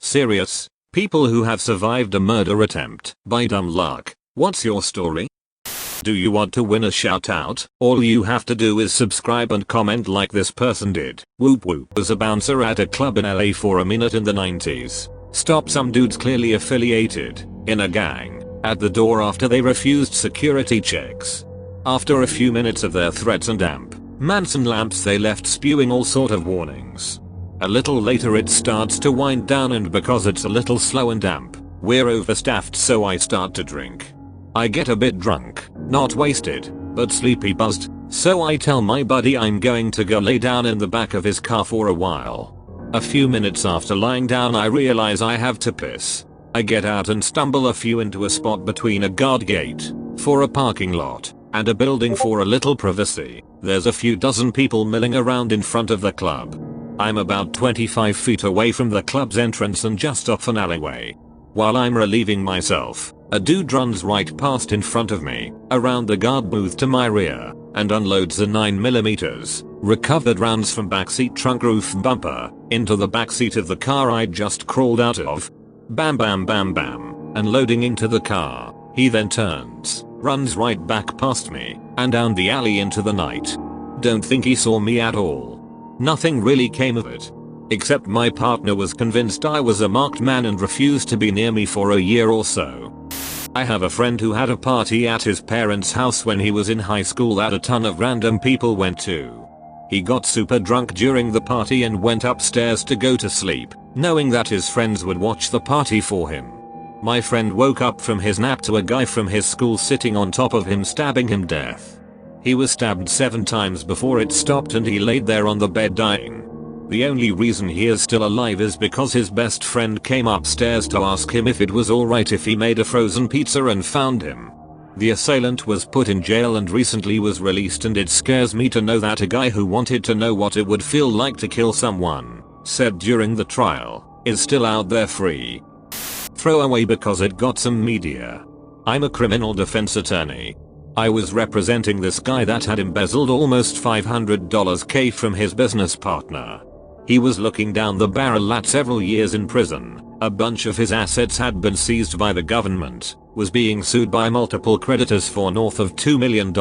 Serious, people who have survived a murder attempt by dumb luck. What's your story? Do you want to win a shout out? All you have to do is subscribe and comment like this person did. Whoop whoop. Was a bouncer at a club in LA for a minute in the 90s. Stopped some dudes clearly affiliated in a gang at the door after they refused security checks. After a few minutes of their threats and Manson lamps, they left spewing all sort of warnings. A little later it starts to wind down, and because it's a little slow and damp, we're overstaffed, so I start to drink. I get a bit drunk, not wasted, but sleepy buzzed, so I tell my buddy I'm going to go lay down in the back of his car for a while. A few minutes after lying down I realize I have to piss. I get out and stumble a few into a spot between a guard gate for a parking lot and a building for a little privacy. There's a few dozen people milling around in front of the club. I'm about 25 feet away from the club's entrance and just off an alleyway. While I'm relieving myself, a dude runs right past in front of me, around the guard booth to my rear, and unloads a 9mm recovered rounds from backseat trunk roof bumper into the backseat of the car I'd just crawled out of. Bam bam bam bam, and loading into the car. He then turns, runs right back past me, and down the alley into the night. Don't think he saw me at all. Nothing really came of it. Except my partner was convinced I was a marked man and refused to be near me for a year or so. I have a friend who had a party at his parents' house when he was in high school that a ton of random people went to. He got super drunk during the party and went upstairs to go to sleep, knowing that his friends would watch the party for him. My friend woke up from his nap to a guy from his school sitting on top of him stabbing him to death. He was stabbed 7 times before it stopped, and he laid there on the bed dying. The only reason he is still alive is because his best friend came upstairs to ask him if it was alright if he made a frozen pizza and found him. The assailant was put in jail and recently was released, and it scares me to know that a guy who wanted to know what it would feel like to kill someone, said during the trial, is still out there free. Throwaway because it got some media. I'm a criminal defense attorney. I was representing this guy that had embezzled almost $500K from his business partner. He was looking down the barrel at several years in prison. A bunch of his assets had been seized by the government, was being sued by multiple creditors for north of $2 million,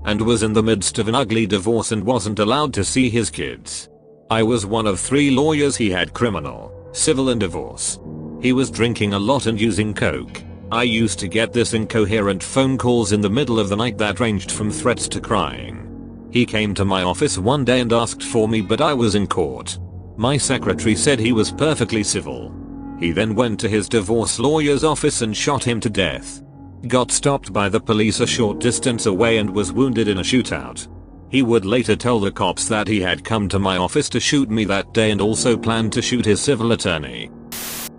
and was in the midst of an ugly divorce and wasn't allowed to see his kids. I was one of 3 lawyers he had: criminal, civil and divorce. He was drinking a lot and using coke. I used to get this incoherent phone calls in the middle of the night that ranged from threats to crying. He came to my office one day and asked for me, but I was in court. My secretary said he was perfectly civil. He then went to his divorce lawyer's office and shot him to death. Got stopped by the police a short distance away and was wounded in a shootout. He would later tell the cops that he had come to my office to shoot me that day and also planned to shoot his civil attorney.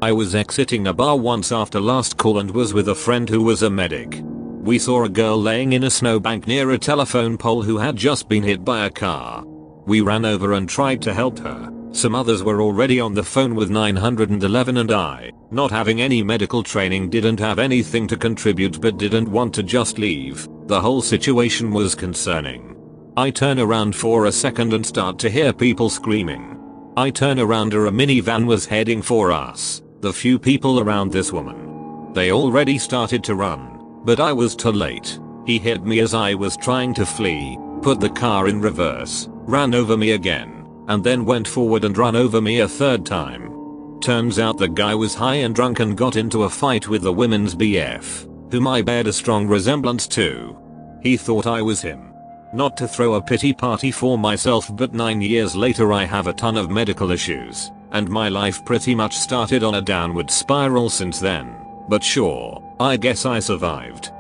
I was exiting a bar once after last call and was with a friend who was a medic. We saw a girl laying in a snowbank near a telephone pole who had just been hit by a car. We ran over and tried to help her. Some others were already on the phone with 911 and I, not having any medical training, didn't have anything to contribute but didn't want to just leave. The whole situation was concerning. I turn around for a second and start to hear people screaming. I turn around, a minivan was heading for us. The few people around this woman, they already started to run, but I was too late. He hit me as I was trying to flee, put the car in reverse, ran over me again, and then went forward and ran over me a 3rd time. Turns out the guy was high and drunk and got into a fight with the women's BF, whom I bared a strong resemblance to. He thought I was him. Not to throw a pity party for myself, but 9 years later I have a ton of medical issues, and my life pretty much started on a downward spiral since then. But sure, I guess I survived.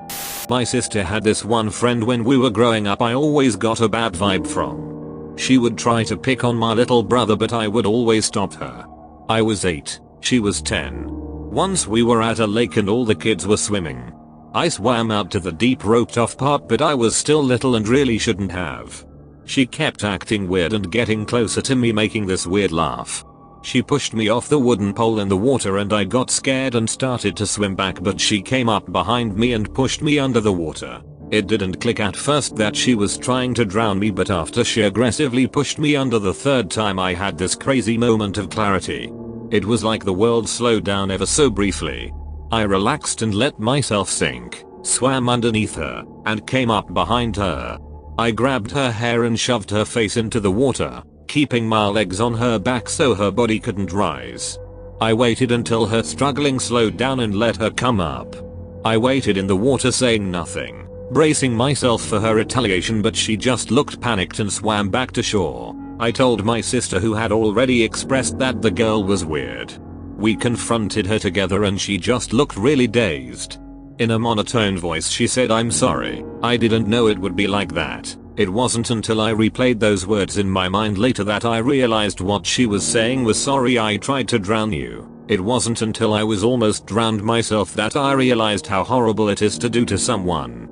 My sister had this one friend when we were growing up I always got a bad vibe from. She would try to pick on my little brother, but I would always stop her. I was 8, she was 10. Once we were at a lake and all the kids were swimming. I swam out to the deep roped off part, but I was still little and really shouldn't have. She kept acting weird and getting closer to me, making this weird laugh. She pushed me off the wooden pole in the water and I got scared and started to swim back, but she came up behind me and pushed me under the water. It didn't click at first that she was trying to drown me, but after she aggressively pushed me under the 3rd time I had this crazy moment of clarity. It was like the world slowed down ever so briefly. I relaxed and let myself sink, swam underneath her, and came up behind her. I grabbed her hair and shoved her face into the water, keeping my legs on her back so her body couldn't rise. I waited until her struggling slowed down and let her come up. I waited in the water saying nothing, bracing myself for her retaliation, but she just looked panicked and swam back to shore. I told my sister, who had already expressed that the girl was weird. We confronted her together and she just looked really dazed. In a monotone voice she said, "I'm sorry, I didn't know it would be like that." It wasn't until I replayed those words in my mind later that I realized what she was saying was, "Sorry, I tried to drown you." It wasn't until I was almost drowned myself that I realized how horrible it is to do to someone.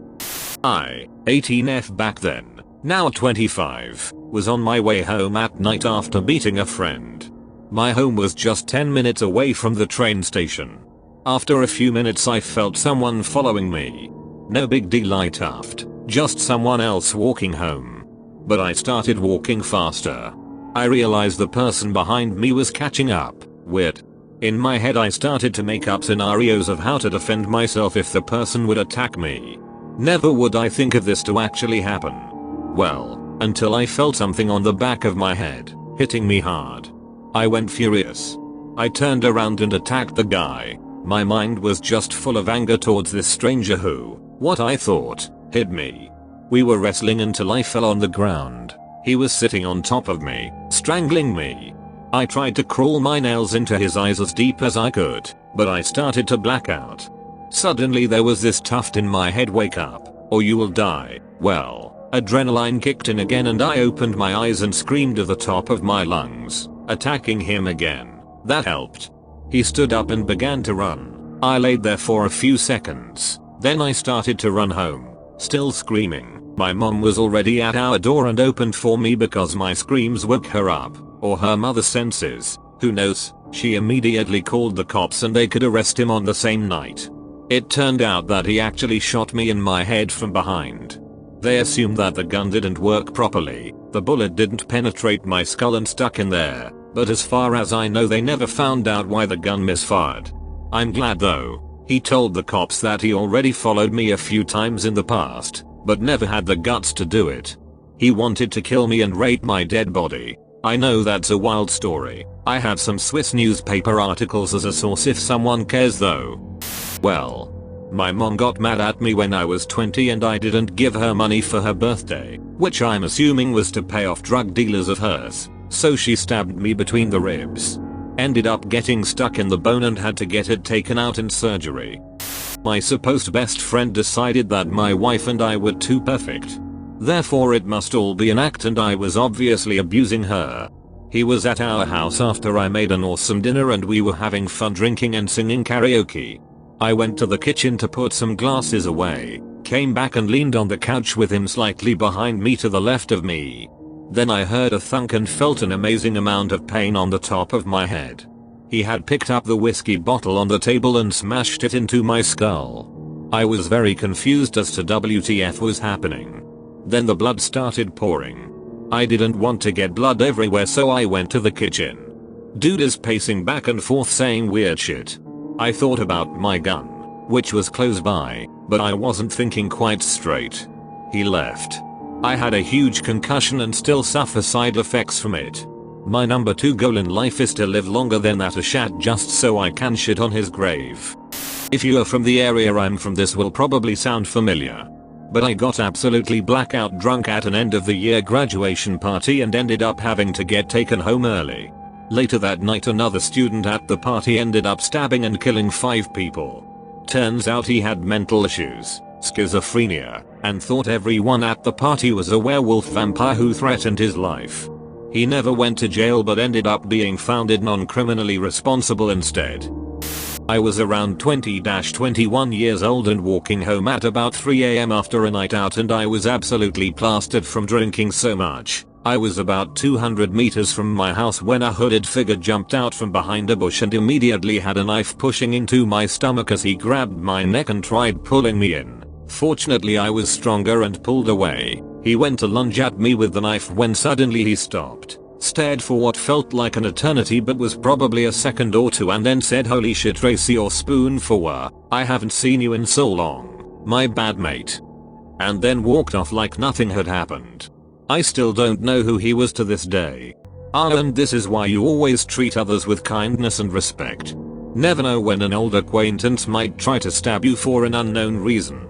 I, 18F back then, now 25, was on my way home at night after meeting a friend. My home was just 10 minutes away from the train station. After a few minutes I felt someone following me. No big deal, I toughed, just someone else walking home. But I started walking faster. I realized the person behind me was catching up. Weird. In my head I started to make up scenarios of how to defend myself if the person would attack me. Never would I think of this to actually happen. Well, until I felt something on the back of my head, hitting me hard. I went furious. I turned around and attacked the guy. My mind was just full of anger towards this stranger who, what I thought, hit me. We were wrestling until I fell on the ground. He was sitting on top of me, strangling me. I tried to crawl my nails into his eyes as deep as I could, but I started to black out. Suddenly there was this tuft in my head, "Wake up, or you will die." Well, adrenaline kicked in again and I opened my eyes and screamed at the top of my lungs, attacking him again. That helped. He stood up and began to run. I laid there for a few seconds, then I started to run home, still screaming. My mom was already at our door and opened for me because my screams woke her up. Or her mother's senses, who knows. She immediately called the cops and they could arrest him on the same night. It turned out that he actually shot me in my head from behind. They assumed that the gun didn't work properly, the bullet didn't penetrate my skull and stuck in there, but as far as I know they never found out why the gun misfired. I'm glad though. He told the cops that he already followed me a few times in the past, but never had the guts to do it. He wanted to kill me and rape my dead body. I know that's a wild story. I have some Swiss newspaper articles as a source if someone cares though. Well, my mom got mad at me when I was 20 and I didn't give her money for her birthday, which I'm assuming was to pay off drug dealers of hers, so she stabbed me between the ribs. Ended up getting stuck in the bone and had to get it taken out in surgery. My supposed best friend decided that my wife and I were too perfect. Therefore it must all be an act and I was obviously abusing her. He was at our house after I made an awesome dinner and we were having fun drinking and singing karaoke. I went to the kitchen to put some glasses away, came back and leaned on the couch with him slightly behind me to the left of me. Then I heard a thunk and felt an amazing amount of pain on the top of my head. He had picked up the whiskey bottle on the table and smashed it into my skull. I was very confused as to WTF was happening. Then the blood started pouring. I didn't want to get blood everywhere so I went to the kitchen. Dude is pacing back and forth saying weird shit. I thought about my gun, which was close by, but I wasn't thinking quite straight. He left. I had a huge concussion and still suffer side effects from it. My number 2 goal in life is to live longer than that a shat just so I can shit on his grave. If you are from the area I'm from, this will probably sound familiar. But I got absolutely blackout drunk at an end of the year graduation party and ended up having to get taken home early. Later that night another student at the party ended up stabbing and killing 5 people. Turns out he had mental issues, schizophrenia, and thought everyone at the party was a werewolf vampire who threatened his life. He never went to jail but ended up being found non-criminally responsible instead. I was around 20-21 years old and walking home at about 3 AM after a night out and I was absolutely plastered from drinking so much. I was about 200 meters from my house when a hooded figure jumped out from behind a bush and immediately had a knife pushing into my stomach as he grabbed my neck and tried pulling me in. Fortunately I was stronger and pulled away. He went to lunge at me with the knife when suddenly he stopped, stared for what felt like an eternity but was probably a second or two, and then said, "Holy shit Tracy, your spoon for were. I haven't seen you in so long. My bad mate." And then walked off like nothing had happened. I still don't know who he was to this day. And this is why you always treat others with kindness and respect. Never know when an old acquaintance might try to stab you for an unknown reason.